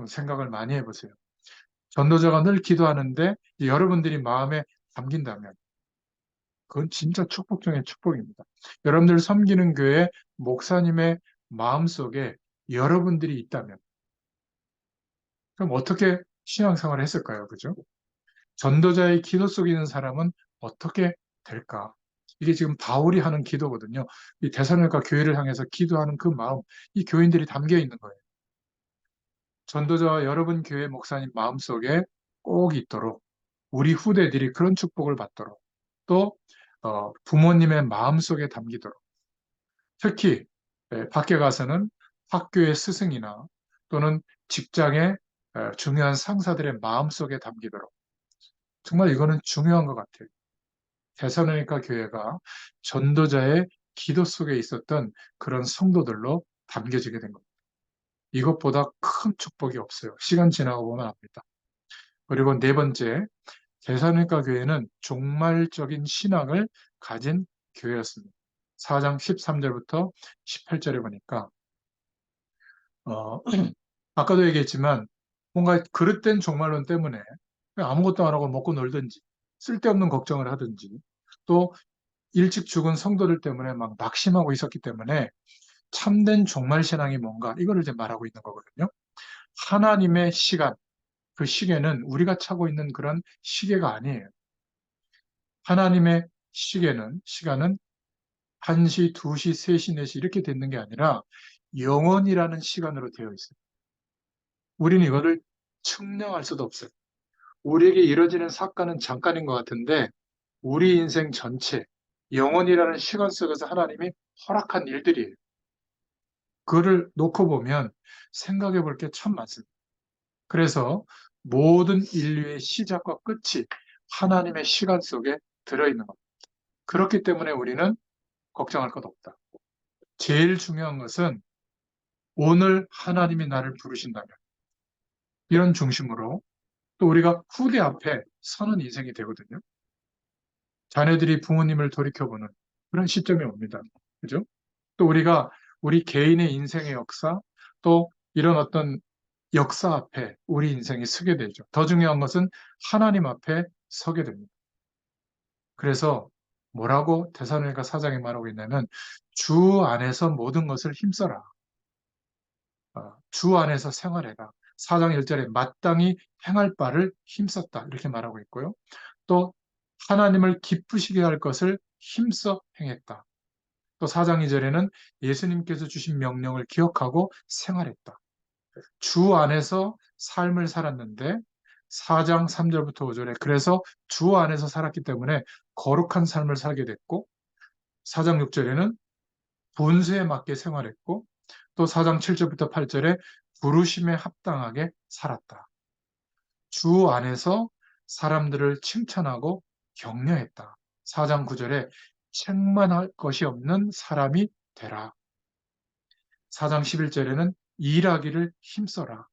생각을 많이 해보세요. 전도자가 늘 기도하는데 여러분들이 마음에 담긴다면 그건 진짜 축복 중의 축복입니다. 여러분들 섬기는 교회 목사님의 마음속에 여러분들이 있다면 그럼 어떻게 신앙생활을 했을까요? 그죠? 전도자의 기도 속에 있는 사람은 어떻게 될까? 이게 지금 바울이 하는 기도거든요. 이 데살로니가 교회를 향해서 기도하는 그 마음, 이 교인들이 담겨 있는 거예요. 전도자와 여러분 교회 목사님 마음속에 꼭 있도록 우리 후대들이 그런 축복을 받도록 또 부모님의 마음속에 담기도록 특히 밖에 가서는 학교의 스승이나 또는 직장의 중요한 상사들의 마음속에 담기도록 정말 이거는 중요한 것 같아요. 데살로니가 교회가 전도자의 기도 속에 있었던 그런 성도들로 담겨지게 된 겁니다. 이것보다 큰 축복이 없어요. 시간 지나고 보면 압니다. 그리고 네 번째, 데살로니가 교회는 종말적인 신앙을 가진 교회였습니다. 4장 13절부터 18절에 보니까 어, 아까도 얘기했지만 뭔가 그릇된 종말론 때문에 아무것도 안 하고 먹고 놀든지 쓸데없는 걱정을 하든지 또 일찍 죽은 성도들 때문에 막 낙심하고 있었기 때문에 참된 종말 신앙이 뭔가 이거를 이제 말하고 있는 거거든요. 하나님의 시간, 그 시계는 우리가 차고 있는 그런 시계가 아니에요. 하나님의 시간은 1시, 2시, 3시, 4시 이렇게 되는 게 아니라 영원이라는 시간으로 되어 있어요. 우리는 이거를 측량할 수도 없어요. 우리에게 이뤄지는 사건은 잠깐인 것 같은데 우리 인생 전체, 영원이라는 시간 속에서 하나님이 허락한 일들이에요. 그거를 놓고 보면 생각해 볼 게 참 많습니다. 그래서 모든 인류의 시작과 끝이 하나님의 시간 속에 들어있는 겁니다. 그렇기 때문에 우리는 걱정할 것 없다. 제일 중요한 것은 오늘 하나님이 나를 부르신다면 이런 중심으로 또 우리가 후대 앞에 서는 인생이 되거든요. 자녀들이 부모님을 돌이켜보는 그런 시점이 옵니다. 그죠? 또 우리가 우리 개인의 인생의 역사 또 이런 어떤 역사 앞에 우리 인생이 서게 되죠. 더 중요한 것은 하나님 앞에 서게 됩니다. 그래서 뭐라고 데살로니가 4장에 말하고 있냐면 주 안에서 모든 것을 힘써라. 주 안에서 생활해라. 4장 1절에 마땅히 행할 바를 힘썼다. 이렇게 말하고 있고요. 또 하나님을 기쁘시게 할 것을 힘써 행했다. 또 4장 2절에는 예수님께서 주신 명령을 기억하고 생활했다. 주 안에서 삶을 살았는데 4장 3절부터 5절에 그래서 주 안에서 살았기 때문에 거룩한 삶을 살게 됐고 4장 6절에는 본수에 맞게 생활했고 또 4장 7절부터 8절에 부르심에 합당하게 살았다. 주 안에서 사람들을 칭찬하고 격려했다. 4장 9절에 책망할 것이 없는 사람이 되라. 4장 11절에는 일하기를 힘써라.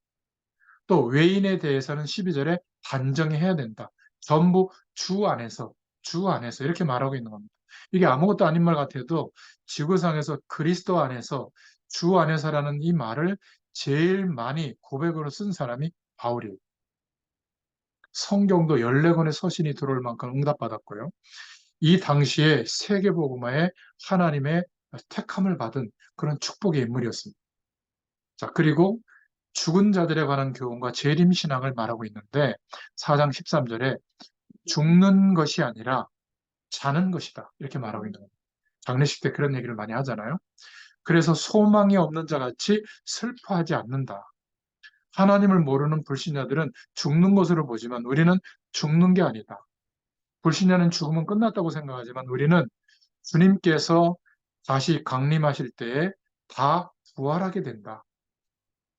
또 외인에 대해서는 12절에 단정해야 된다. 전부 주 안에서 이렇게 말하고 있는 겁니다. 이게 아무것도 아닌 말 같아도 지구상에서 그리스도 안에서 주 안에서라는 이 말을 제일 많이 고백으로 쓴 사람이 바울이에요. 성경도 14권의 서신이 들어올 만큼 응답받았고요. 이 당시에 세계복음화에 하나님의 택함을 받은 그런 축복의 인물이었습니다. 자, 그리고 죽은 자들에 관한 교훈과 재림 신앙을 말하고 있는데 4장 13절에 죽는 것이 아니라 자는 것이다. 이렇게 말하고 있는 겁니다. 장례식 때 그런 얘기를 많이 하잖아요. 그래서 소망이 없는 자 같이 슬퍼하지 않는다. 하나님을 모르는 불신자들은 죽는 것으로 보지만 우리는 죽는 게 아니다. 불신자는 죽으면 끝났다고 생각하지만 우리는 주님께서 다시 강림하실 때에 다 부활하게 된다.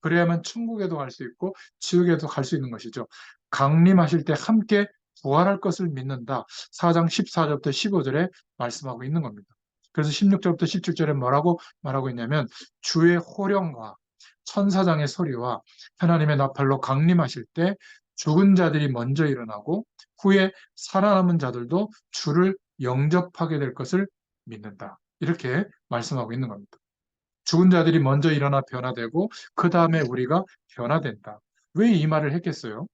그래야만 천국에도 갈 수 있고 지옥에도 갈 수 있는 것이죠. 강림하실 때 함께 부활할 것을 믿는다. 4장 14절부터 15절에 말씀하고 있는 겁니다. 그래서 16절부터 17절에 뭐라고 말하고 있냐면 주의 호령과 천사장의 소리와 하나님의 나팔로 강림하실 때 죽은 자들이 먼저 일어나고 후에 살아남은 자들도 주를 영접하게 될 것을 믿는다. 이렇게 말씀하고 있는 겁니다. 죽은 자들이 먼저 일어나 변화되고 그 다음에 우리가 변화된다. 왜 이 말을 했겠어요?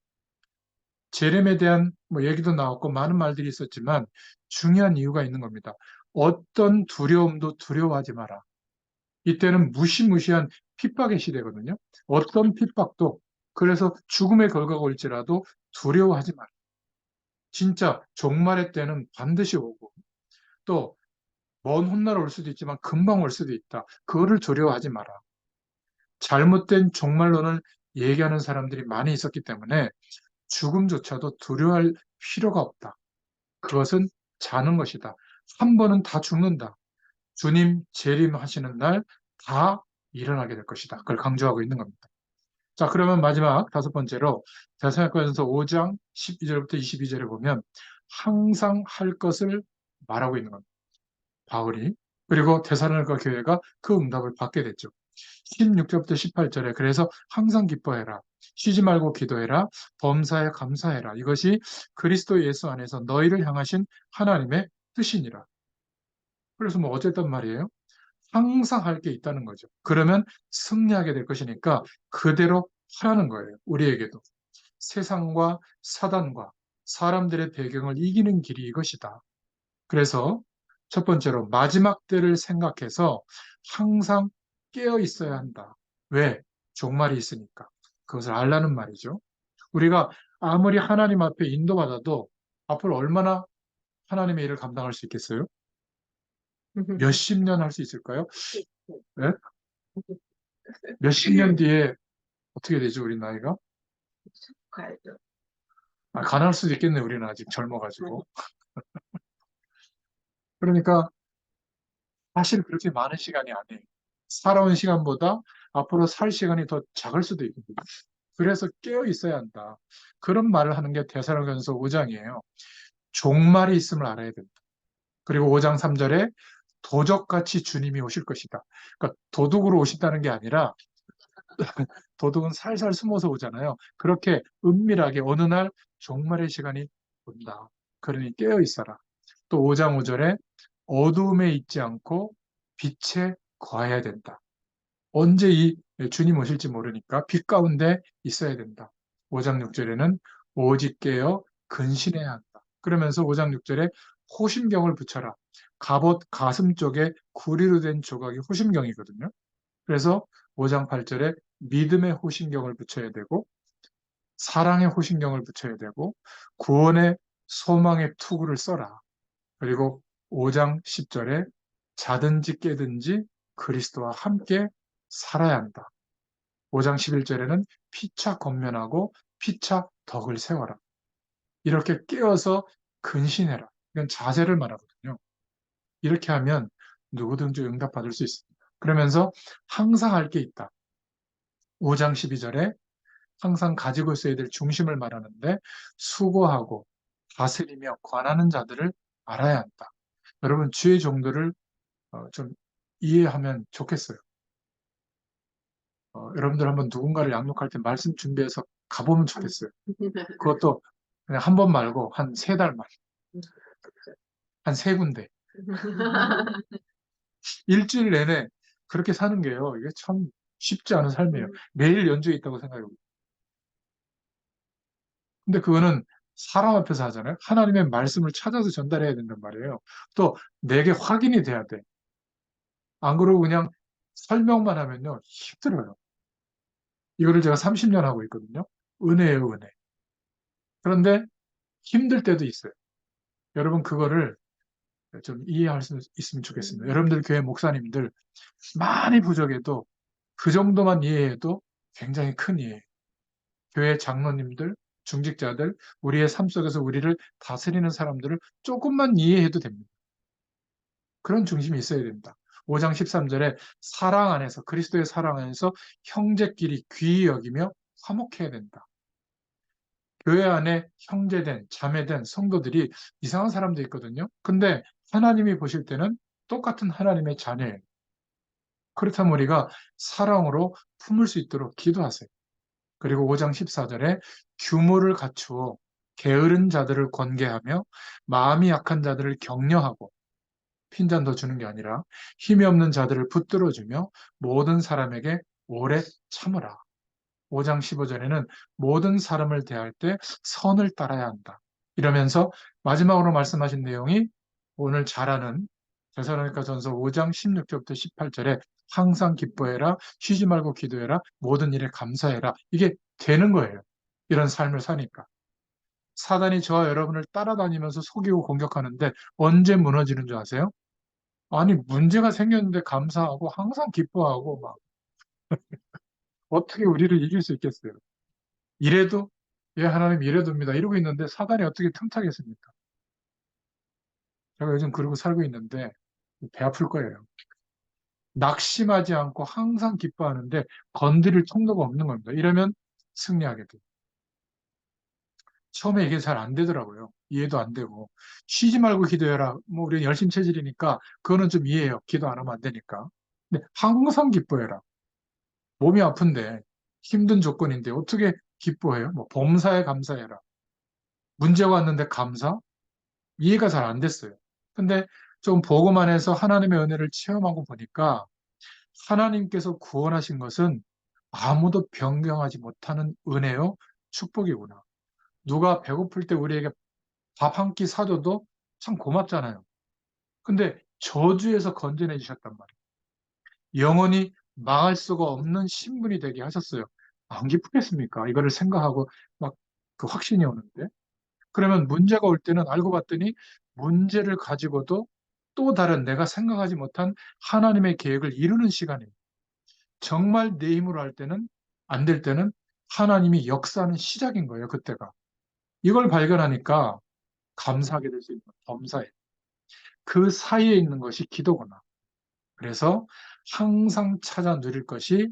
제렘에 대한 뭐 얘기도 나왔고 많은 말들이 있었지만 중요한 이유가 있는 겁니다. 어떤 두려움도 두려워하지 마라. 이때는 무시무시한 핍박의 시대거든요. 어떤 핍박도 그래서 죽음의 결과가 올지라도 두려워하지 마라. 진짜 종말의 때는 반드시 오고 또 먼 훗날 올 수도 있지만 금방 올 수도 있다. 그거를 두려워하지 마라. 잘못된 종말론을 얘기하는 사람들이 많이 있었기 때문에 죽음조차도 두려워할 필요가 없다. 그것은 자는 것이다. 한 번은 다 죽는다. 주님 재림하시는 날 다 일어나게 될 것이다. 그걸 강조하고 있는 겁니다. 자, 그러면 마지막 다섯 번째로 데살로니가전서 5장 12절부터 22절에 보면 항상 할 것을 말하고 있는 겁니다. 바울이. 그리고 데살로니가 교회가 그 응답을 받게 됐죠. 16절부터 18절에 그래서 항상 기뻐해라. 쉬지 말고 기도해라. 범사에 감사해라. 이것이 그리스도 예수 안에서 너희를 향하신 하나님의 뜻이니라. 그래서 뭐 어쨌단 말이에요? 항상 할 게 있다는 거죠. 그러면 승리하게 될 것이니까 그대로 하라는 거예요. 우리에게도. 세상과 사단과 사람들의 배경을 이기는 길이 이것이다. 그래서 첫 번째로 마지막 때를 생각해서 항상 깨어 있어야 한다. 왜? 종말이 있으니까. 그것을 알라는 말이죠. 우리가 아무리 하나님 앞에 인도받아도 앞으로 얼마나 하나님의 일을 감당할 수 있겠어요? 몇십 년 할 수 있을까요? 네? 몇십 년 뒤에 어떻게 되죠, 우리 나이가? 가야죠. 가능할 수도 있겠네, 우리는 아직 젊어가지고. 그러니까 사실 그렇게 많은 시간이 아니에요. 살아온 시간보다 앞으로 살 시간이 더 작을 수도 있거든요. 그래서 깨어 있어야 한다. 그런 말을 하는 게 데살로니가전서 5장이에요. 종말이 있음을 알아야 된다. 그리고 5장 3절에 도적같이 주님이 오실 것이다. 그러니까 도둑으로 오신다는 게 아니라 도둑은 살살 숨어서 오잖아요. 그렇게 은밀하게 어느 날 종말의 시간이 온다. 그러니 깨어 있어라. 또 5장 5절에 어두움에 있지 않고 빛에 거해야 된다. 언제 이 주님 오실지 모르니까 빛 가운데 있어야 된다. 5장 6절에는 오직 깨어 근신해야 한다. 그러면서 5장 6절에 호심경을 붙여라. 갑옷 가슴 쪽에 구리로 된 조각이 호심경이거든요. 그래서 5장 8절에 믿음의 호심경을 붙여야 되고 사랑의 호심경을 붙여야 되고 구원의 소망의 투구를 써라. 그리고 5장 10절에 자든지 깨든지 그리스도와 함께 살아야 한다. 5장 11절에는 피차 권면하고 피차 덕을 세워라. 이렇게 깨어서 근신해라. 이건 자세를 말하거든요. 이렇게 하면 누구든지 응답받을 수 있습니다. 그러면서 항상 할 게 있다. 5장 12절에 항상 가지고 있어야 될 중심을 말하는데 수고하고 다스리며 관하는 자들을 알아야 한다. 여러분 주의 정도를 좀 이해하면 좋겠어요. 여러분들 한번 누군가를 양육할 때 말씀 준비해서 가보면 좋겠어요. 그것도 그냥 한 번 말고 한 세 달만, 한 세 군데. 일주일 내내 그렇게 사는 게요. 이게 참 쉽지 않은 삶이에요. 매일 연주에 있다고 생각해요. 근데 그거는 사람 앞에서 하잖아요. 하나님의 말씀을 찾아서 전달해야 된단 말이에요. 또 내게 확인이 돼야 돼. 안 그러고 그냥 설명만 하면요. 힘들어요. 이거를 제가 30년 하고 있거든요. 은혜예요, 은혜. 그런데 힘들 때도 있어요. 여러분 그거를 좀 이해할 수 있으면 좋겠습니다. 여러분들 교회 목사님들 많이 부족해도 그 정도만 이해해도 굉장히 큰 이해예요. 교회 장로님들, 중직자들, 우리의 삶 속에서 우리를 다스리는 사람들을 조금만 이해해도 됩니다. 그런 중심이 있어야 됩니다. 5장 13절에 사랑 안에서, 그리스도의 사랑 안에서 형제끼리 귀히 여기며 화목해야 된다. 교회 안에 형제된, 자매된 성도들이 이상한 사람도 있거든요. 근데 하나님이 보실 때는 똑같은 하나님의 자녀예요. 그렇다면 우리가 사랑으로 품을 수 있도록 기도하세요. 그리고 5장 14절에 규모를 갖추어 게으른 자들을 권계하며 마음이 약한 자들을 격려하고 핀잔 더 주는 게 아니라 힘이 없는 자들을 붙들어주며 모든 사람에게 오래 참으라. 5장 15절에는 모든 사람을 대할 때 선을 따라야 한다. 이러면서 마지막으로 말씀하신 내용이 오늘 잘 아는 데살로니가전서 5장 16절부터 18절에 항상 기뻐해라, 쉬지 말고 기도해라, 모든 일에 감사해라. 이게 되는 거예요. 이런 삶을 사니까. 사단이 저와 여러분을 따라다니면서 속이고 공격하는데 언제 무너지는 줄 아세요? 아니, 문제가 생겼는데 감사하고 항상 기뻐하고 막 어떻게 우리를 이길 수 있겠어요? 이래도 예 하나님 이래도입니다. 이러고 있는데 사단이 어떻게 틈타겠습니까? 제가 요즘 그러고 살고 있는데 배 아플 거예요. 낙심하지 않고 항상 기뻐하는데 건드릴 통로가 없는 겁니다. 이러면 승리하게 돼요. 처음에 이게 잘 안 되더라고요. 이해도 안 되고 쉬지 말고 기도해라. 뭐 우리 열심 체질이니까 그거는 좀 이해해요. 기도 안 하면 안 되니까. 근데 항상 기뻐해라. 몸이 아픈데 힘든 조건인데 어떻게 기뻐해요? 뭐 범사에 감사해라. 문제가 왔는데 감사? 이해가 잘 안 됐어요. 근데 좀 보고만 해서 하나님의 은혜를 체험하고 보니까 하나님께서 구원하신 것은 아무도 변경하지 못하는 은혜요, 축복이구나. 누가 배고플 때 우리에게 밥 한 끼 사줘도 참 고맙잖아요. 근데 저주에서 건져내 주셨단 말이에요. 영원히 망할 수가 없는 신분이 되게 하셨어요. 안 기쁘겠습니까? 이거를 생각하고 막 그 확신이 오는데. 그러면 문제가 올 때는 알고 봤더니 문제를 가지고도 또 다른 내가 생각하지 못한 하나님의 계획을 이루는 시간이에요. 정말 내 힘으로 할 때는 안 될 때는 하나님이 역사하는 시작인 거예요, 그때가. 이걸 발견하니까 감사하게 될 수 있는 범사예요. 그 사이에 있는 것이 기도구나. 그래서 항상 찾아 누릴 것이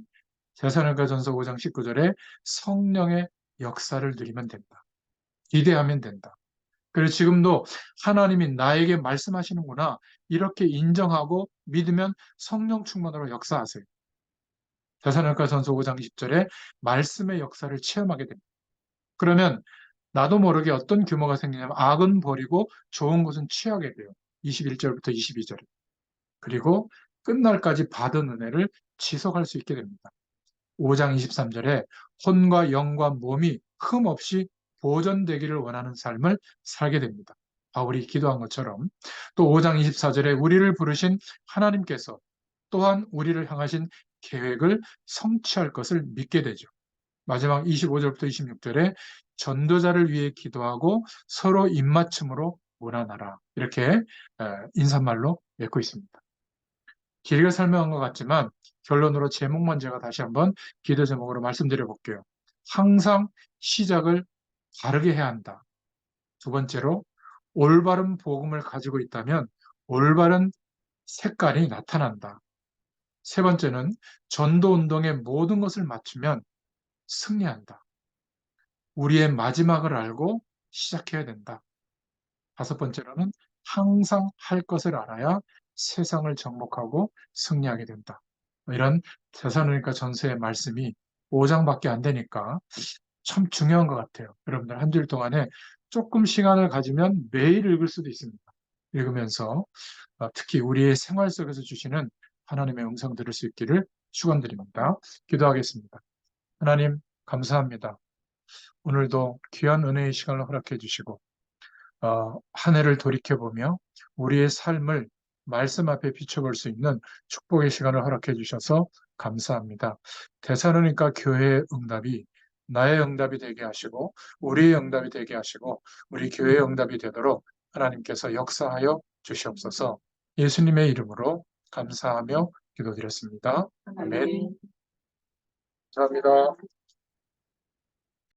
데살로니가전서 5장 19절에 성령의 역사를 누리면 된다. 기대하면 된다. 그래서 지금도 하나님이 나에게 말씀하시는구나. 이렇게 인정하고 믿으면 성령 충만으로 역사하세요. 데살로니가전서 5장 20절에 말씀의 역사를 체험하게 됩니다. 그러면 나도 모르게 어떤 규모가 생기냐면 악은 버리고 좋은 것은 취하게 돼요. 21절부터 22절에. 그리고 끝날까지 받은 은혜를 지속할 수 있게 됩니다. 5장 23절에 혼과 영과 몸이 흠없이 보존되기를 원하는 삶을 살게 됩니다. 바울이 기도한 것처럼 또 5장 24절에 우리를 부르신 하나님께서 또한 우리를 향하신 계획을 성취할 것을 믿게 되죠. 마지막 25절부터 26절에 전도자를 위해 기도하고 서로 입맞춤으로 원하나라. 이렇게 인사말로 맺고 있습니다. 길게 설명한 것 같지만 결론으로 제목만 제가 다시 한번 기도 제목으로 말씀드려 볼게요. 항상 시작을 바르게 해야 한다. 두 번째로 올바른 복음을 가지고 있다면 올바른 색깔이 나타난다. 세 번째는 전도 운동의 모든 것을 맞추면 승리한다. 우리의 마지막을 알고 시작해야 된다. 다섯 번째로는 항상 할 것을 알아야 세상을 정복하고 승리하게 된다. 이런 데살로니가 전서의 말씀이 5장밖에 안 되니까 참 중요한 것 같아요. 여러분들 한 주일 동안에 조금 시간을 가지면 매일 읽을 수도 있습니다. 읽으면서 특히 우리의 생활 속에서 주시는 하나님의 음성 들을 수 있기를 축원드립니다. 기도하겠습니다. 하나님 감사합니다. 오늘도 귀한 은혜의 시간을 허락해 주시고 한 해를 돌이켜보며 우리의 삶을 말씀 앞에 비춰볼 수 있는 축복의 시간을 허락해 주셔서 감사합니다. 데살로니가 교회의 응답이 나의 응답이 되게 하시고 우리의 응답이 되게 하시고 우리 교회의 응답이 되도록 하나님께서 역사하여 주시옵소서. 예수님의 이름으로 감사하며 기도드렸습니다. 아멘. 감사합니다.